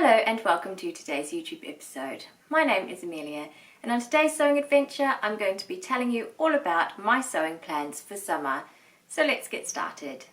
Hello and welcome to today's YouTube episode. My name is Amelia and on today's sewing adventure I'm going to be telling you all about my sewing plans for summer. So let's get started.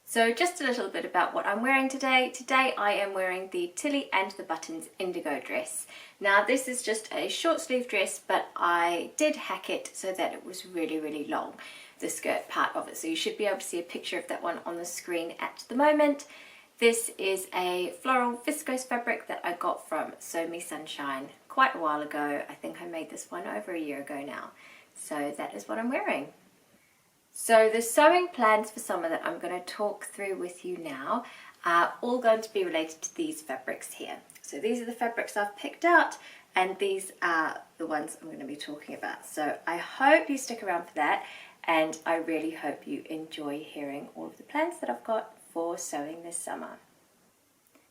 So just a little bit about what I'm wearing today. Today I am wearing the Tilly and the Buttons indigo dress. Now this is just a short sleeve dress, but I did hack it so that it was really long, the skirt part of it. So you should be able to see a picture of that one on the screen at the moment. This is a floral viscose fabric that I got from Sew Me Sunshine quite a while ago. I think I made this one over a year ago now. So that is what I'm wearing. So the sewing plans for summer that I'm going to talk through with you now are all going to be related to these fabrics here. So these are the fabrics I've picked out and these are the ones I'm going to be talking about. So I hope you stick around for that and I really hope you enjoy hearing all of the plans that I've got for sewing this summer.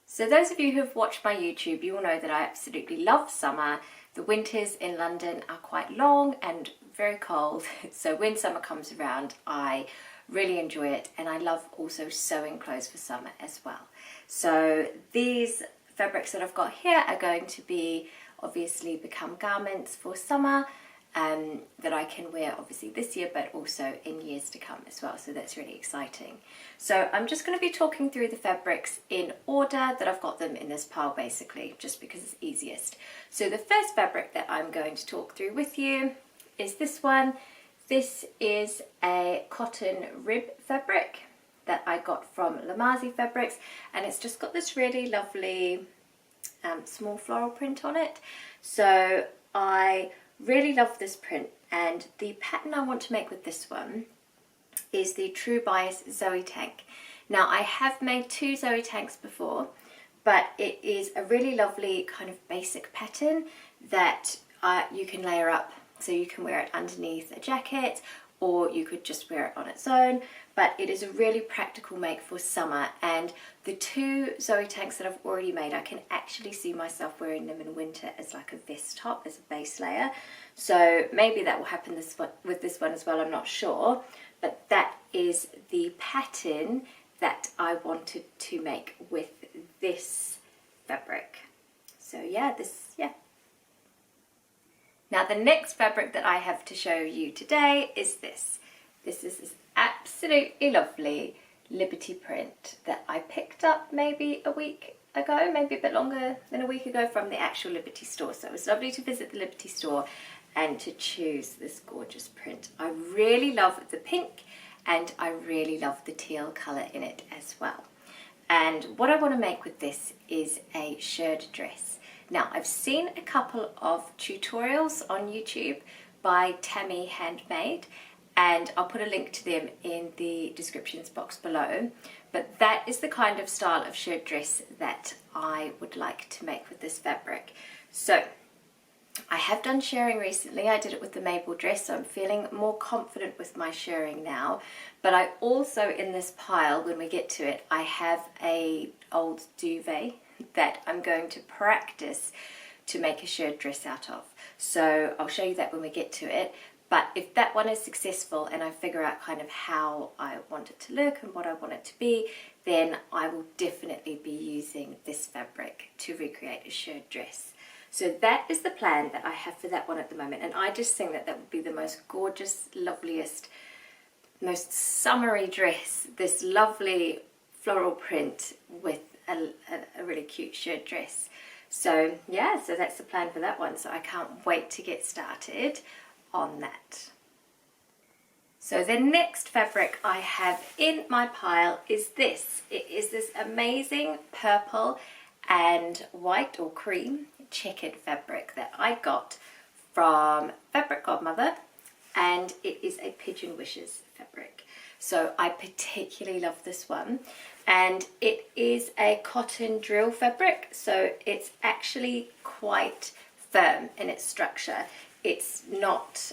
So those of you who have watched my YouTube, you will know that I absolutely love summer. The winters in London are quite long and very cold, so when summer comes around I really enjoy it, and I love also sewing clothes for summer as well. So these fabrics that I've got here are going to be obviously become garments for summer that I can wear obviously this year but also in years to come as well, so that's really exciting. So I'm just going to be talking through the fabrics in order that I've got them in this pile basically, just because it's easiest. So the first fabric that I'm going to talk through with you is this one. This is a cotton rib fabric that I got from Lamazi Fabrics, and it's just got this really lovely small floral print on it. So I really love this print, and the pattern I want to make with this one is the True Bias Zoe Tank. Now I have made two Zoe Tanks before, but it is a really lovely kind of basic pattern that you can layer up. So you can wear it underneath a jacket or you could just wear it on its own, but it is a really practical make for summer. And the two Zoe Tanks that I've already made, I can actually see myself wearing them in winter as like a vest top, as a base layer. So maybe that will happen with this one as well, I'm not sure. But that is the pattern that I wanted to make with this fabric. So yeah, Now the next fabric that I have to show you today is this. This is this absolutely lovely Liberty print that I picked up maybe a week ago, maybe a bit longer than a week ago, from the actual Liberty store. So it was lovely to visit the Liberty store and to choose this gorgeous print. I really love the pink and I really love the teal colour in it as well. And what I want to make with this is a shirred dress. Now I've seen a couple of tutorials on YouTube by Tammy Handmade, and I'll put a link to them in the descriptions box below, but that is the kind of style of shirred dress that I would like to make with this fabric. So I have done shirring recently. I did it with the maple dress, so I'm feeling more confident with my shirring now. But I also, in this pile, when we get to it, I have a old duvet that I'm going to practice to make a shirred dress out of. So I'll show you that when we get to it. But if that one is successful and I figure out kind of how I want it to look and what I want it to be, then I will definitely be using this fabric to recreate a shirred dress. So that is the plan that I have for that one at the moment, and I just think that that would be the most gorgeous, loveliest, most summery dress, this lovely floral print with a really cute shirred dress. So yeah, so that's the plan for that one, so I can't wait to get started on that. So the next fabric I have in my pile is this. It is this amazing purple and white or cream checkered fabric that I got from Fabric Godmother, and it is a Pigeon Wishes fabric. So I particularly love this one, and it is a cotton drill fabric, so it's actually quite firm in its structure. It's not,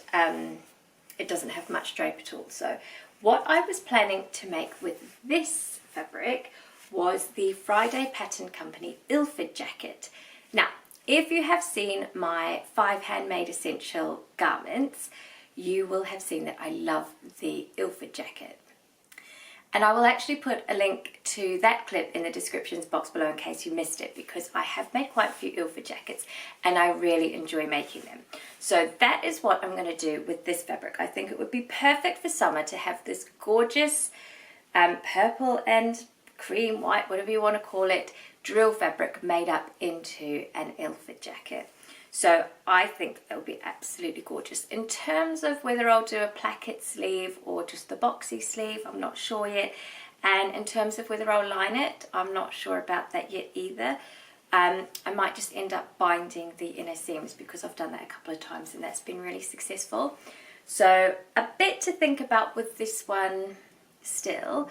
it doesn't have much drape at all. So what I was planning to make with this fabric was the Friday Pattern Company Ilford jacket. Now, if you have seen my 5 handmade essential garments, you will have seen that I love the Ilford jacket. And I will actually put a link to that clip in the descriptions box below in case you missed it, because I have made quite a few Ilford jackets and I really enjoy making them. So that is what I'm going to do with this fabric. I think it would be perfect for summer to have this gorgeous purple and cream white, whatever you want to call it, drill fabric made up into an Ilford jacket. So I think that would be absolutely gorgeous. In terms of whether I'll do a placket sleeve or just the boxy sleeve, I'm not sure yet. And in terms of whether I'll line it, I'm not sure about that yet either. I might just end up binding the inner seams because I've done that a couple of times and that's been really successful. So a bit to think about with this one still,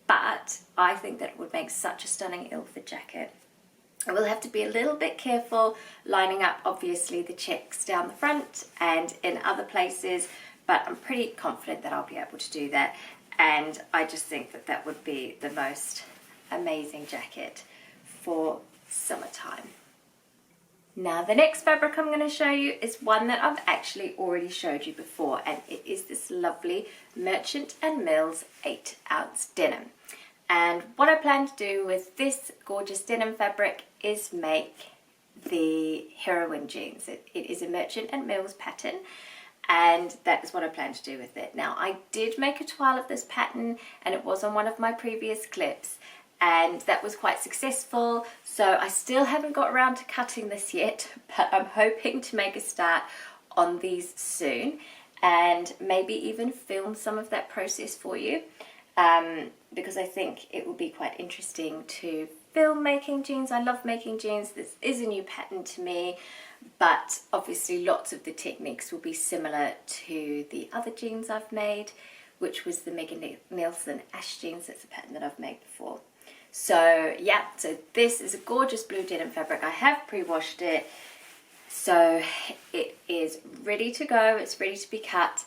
but I think that it would make such a stunning Ilford jacket. I will have to be a little bit careful lining up obviously the checks down the front and in other places, but I'm pretty confident that I'll be able to do that, and I just think that that would be the most amazing jacket for summertime. Now the next fabric I'm going to show you is one that I've actually already showed you before, and it is this lovely Merchant & Mills 8-ounce denim. And what I plan to do with this gorgeous denim fabric is make the heroine jeans. It is a Merchant & Mills pattern, and that is what I plan to do with it. Now I did make a toile of this pattern and it was on one of my previous clips, and that was quite successful, so I still haven't got around to cutting this yet, but I'm hoping to make a start on these soon and maybe even film some of that process for you. Because I think it will be quite interesting to film making jeans. I love making jeans. This is a new pattern to me, but obviously lots of the techniques will be similar to the other jeans I've made, which was the Megan Nielsen Ash jeans. That's a pattern that I've made before. So yeah, so this is a gorgeous blue denim fabric. I have pre-washed it, so it is ready to go. It's ready to be cut,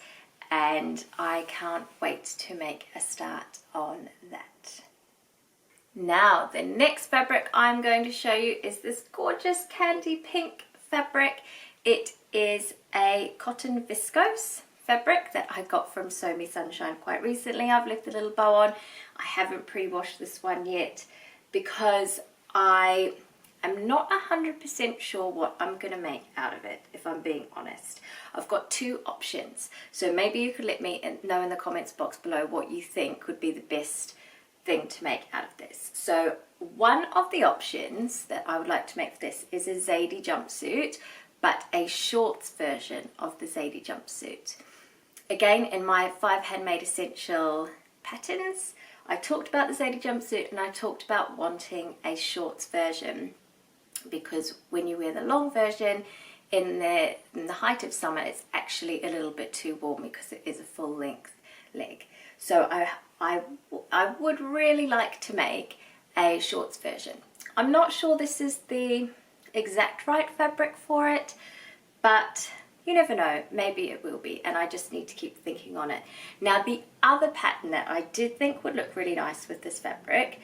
and I can't wait to make a start on that. Now the next fabric I'm going to show you is this gorgeous candy pink fabric. It is a cotton viscose fabric that I got from Sew Me Sunshine quite recently. I've left a little bow on. I haven't pre-washed this one yet because I am not 100% sure what I'm going to make out of it, if I'm being honest. I've got two options, so maybe you could let me know in the comments box below what you think would be the best thing to make out of this. So one of the options that I would like to make for this is a Zadie jumpsuit, but a shorts version of the Zadie jumpsuit. Again, in my 5 handmade essential patterns, I talked about the Zadie jumpsuit and I talked about wanting a shorts version, because when you wear the long version in the height of summer, it's actually a little bit too warm because it is a full length leg. So I would really like to make a shorts version. I'm not sure this is the exact right fabric for it, but you never know, maybe it will be, and I just need to keep thinking on it. Now the other pattern that I did think would look really nice with this fabric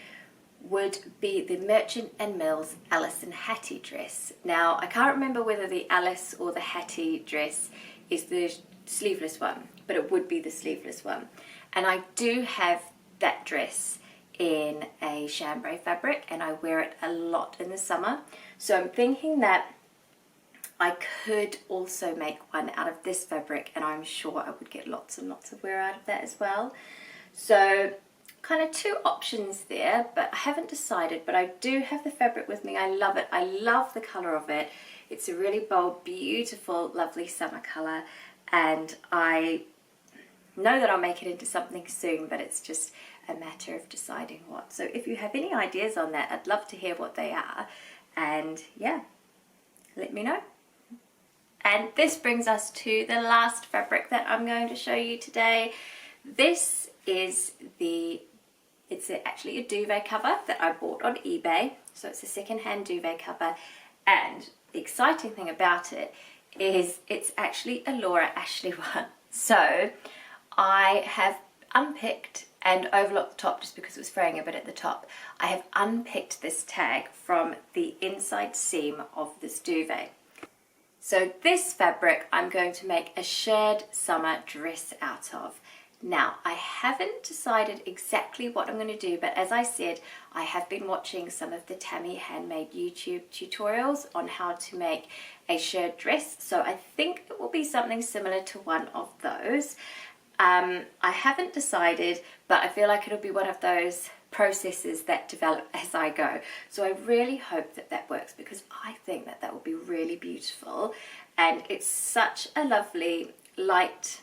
would be the Merchant & Mills Alice and Hattie dress. Now I can't remember whether the Alice or the Hattie dress is the sleeveless one, but it would be the sleeveless one. And I do have that dress in a chambray fabric and I wear it a lot in the summer. So I'm thinking that I could also make one out of this fabric, and I'm sure I would get lots and lots of wear out of that as well. So kind of two options there, but I haven't decided, but I do have the fabric with me. I love it. I love the color of it. It's a really bold, beautiful, lovely summer color, and I know that I'll make it into something soon, but it's just a matter of deciding what. So if you have any ideas on that, I'd love to hear what they are, and yeah, let me know. And this brings us to the last fabric that I'm going to show you today. This is it's actually a duvet cover that I bought on eBay. So it's a second-hand duvet cover, and the exciting thing about it is it's actually a Laura Ashley one. So I have unpicked and overlocked the top just because it was fraying a bit at the top. I have unpicked this tag from the inside seam of this duvet. So this fabric I'm going to make a shirred summer dress out of. Now, I haven't decided exactly what I'm going to do, but as I said, I have been watching some of the Tammy Handmade YouTube tutorials on how to make a shirred dress, so I think it will be something similar to one of those. I haven't decided, but I feel like it'll be one of those processes that develop as I go. So I really hope that that works, because I think that that will be really beautiful, and it's such a lovely light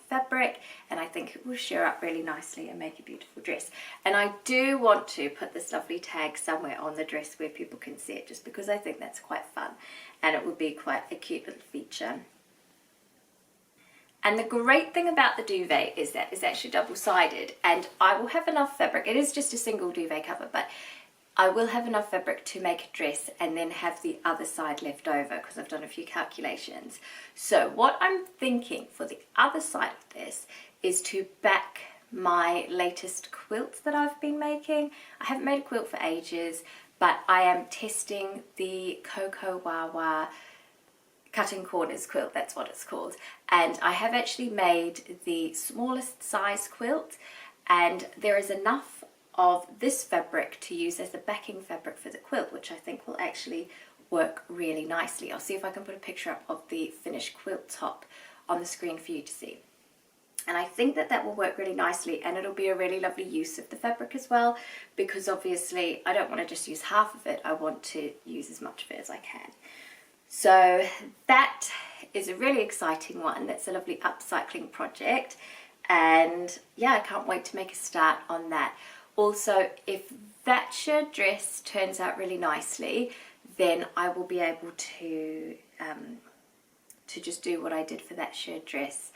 fabric, and I think it will sheer up really nicely and make a beautiful dress. And I do want to put this lovely tag somewhere on the dress where people can see it, just because I think that's quite fun and it would be quite a cute little feature. And the great thing about the duvet is that it's actually double-sided, and I will have enough fabric. It is just a single duvet cover, but I will have enough fabric to make a dress and then have the other side left over, because I've done a few calculations. So what I'm thinking for the other side of this is to back my latest quilt that I've been making. I haven't made a quilt for ages, but I am testing the Cocowawa Cutting Corners Quilt, that's what it's called. And I have actually made the smallest size quilt, and there is enough of this fabric to use as the backing fabric for the quilt, which I think will actually work really nicely. I'll see if I can put a picture up of the finished quilt top on the screen for you to see. And I think that that will work really nicely, and it'll be a really lovely use of the fabric as well, because obviously I don't want to just use half of it, I want to use as much of it as I can. So that is a really exciting one. That's a lovely upcycling project, and yeah, I can't wait to make a start on that. Also, if that shirred dress turns out really nicely, then I will be able to just do what I did for that shirred dress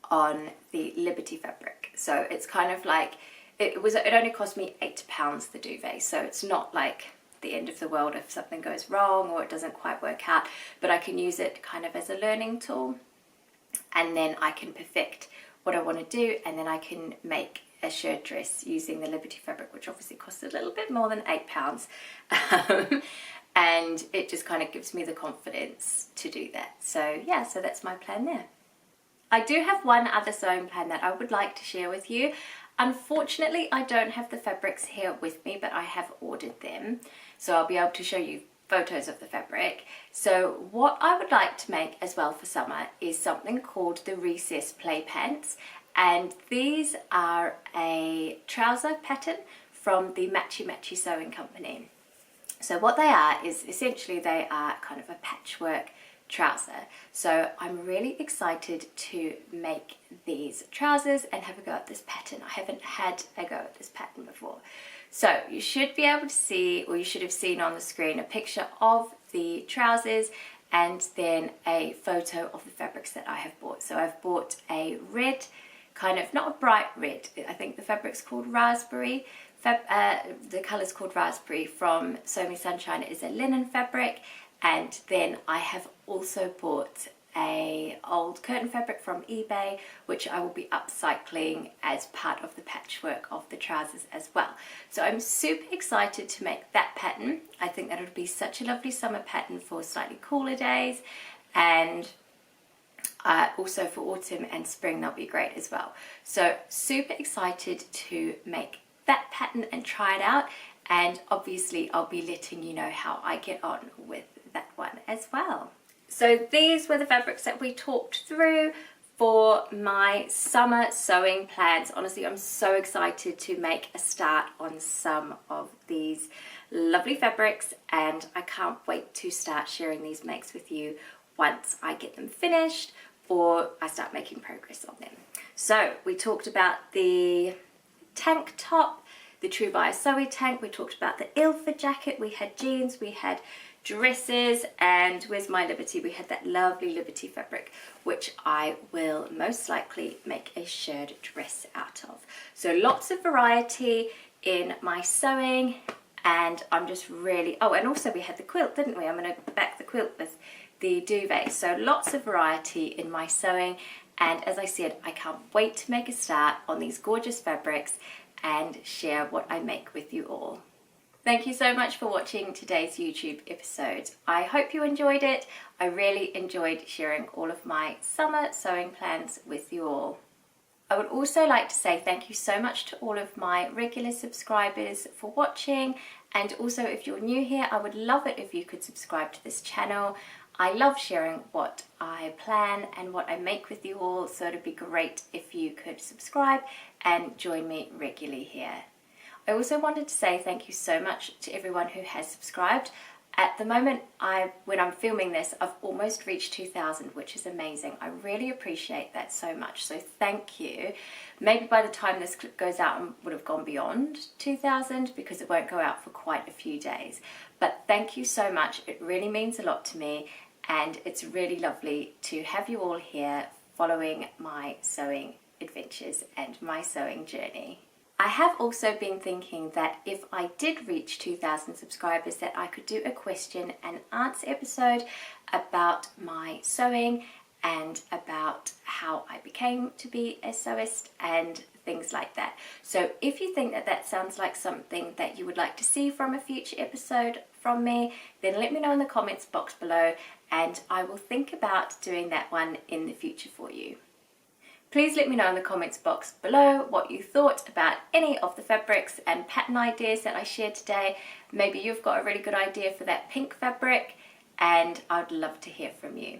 on the Liberty fabric. So it's kind of like, it only cost me £8 the duvet, so it's not like the end of the world if something goes wrong or it doesn't quite work out, but I can use it kind of as a learning tool, and then I can perfect what I want to do, and then I can make a shirred dress using the Liberty fabric, which obviously costs a little bit more than £8, and it just kind of gives me the confidence to do that. So yeah, so that's my plan there. I do have one other sewing plan that I would like to share with you. Unfortunately, I don't have the fabrics here with me, but I have ordered them, so I'll be able to show you photos of the fabric. So what I would like to make as well for summer is something called the Recess Play Pants, and these are a trouser pattern from the Matchy Matchy Sewing Company. So what they are is essentially they are kind of a patchwork trouser. So I'm really excited to make these trousers and have a go at this pattern. I haven't had a go at this pattern before. So you should be able to see, or you should have seen on the screen, a picture of the trousers and then a photo of the fabrics that I have bought. So I've bought a red, kind of, not a bright red, I think the fabric's called raspberry. The colour's called raspberry from Sew Me Sunshine. It is a linen fabric. And then I have also bought a old curtain fabric from eBay, which I will be upcycling as part of the patchwork of the trousers as well. So I'm super excited to make that pattern. I think that it would be such a lovely summer pattern for slightly cooler days, and also for autumn and spring that'll be great as well. So super excited to make that pattern and try it out, and obviously I'll be letting you know how I get on with that one as well. So these were the fabrics that we talked through for my summer sewing plans. Honestly, I'm so excited to make a start on some of these lovely fabrics, and I can't wait to start sharing these makes with you once I get them finished or I start making progress on them. So we talked about the tank top, the True Buyer Sewy tank, we talked about the Ilford jacket, we had jeans, we had dresses, and where's my Liberty? We had that lovely Liberty fabric, which I will most likely make a shirred dress out of. So lots of variety in my sewing, and I'm just really, oh, and also we had the quilt, didn't we? I'm going to back the quilt with the duvet. So lots of variety in my sewing, and as I said, I can't wait to make a start on these gorgeous fabrics and share what I make with you all. Thank you so much for watching today's YouTube episode. I hope you enjoyed it. I really enjoyed sharing all of my summer sewing plans with you all. I would also like to say thank you so much to all of my regular subscribers for watching, and also if you're new here, I would love it if you could subscribe to this channel. I love sharing what I plan and what I make with you all, so it'd be great if you could subscribe and join me regularly here. I also wanted to say thank you so much to everyone who has subscribed. At the moment, when I'm filming this, I've almost reached 2,000, which is amazing. I really appreciate that so much, so thank you. Maybe by the time this clip goes out, I would have gone beyond 2,000 because it won't go out for quite a few days. But thank you so much. It really means a lot to me, and it's really lovely to have you all here following my sewing adventures and my sewing journey. I have also been thinking that if I did reach 2,000 subscribers, that I could do a question and answer episode about my sewing and about how I became to be a sewist and things like that. So if you think that that sounds like something that you would like to see from a future episode from me, then let me know in the comments box below and I will think about doing that one in the future for you. Please let me know in the comments box below what you thought about any of the fabrics and pattern ideas that I shared today. Maybe you've got a really good idea for that pink fabric, and I'd love to hear from you.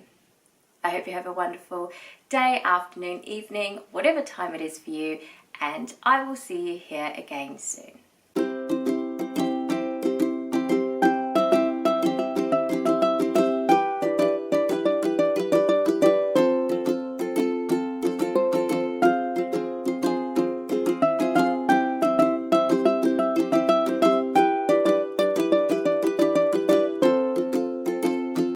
I hope you have a wonderful day, afternoon, evening, whatever time it is for you, and I will see you here again soon.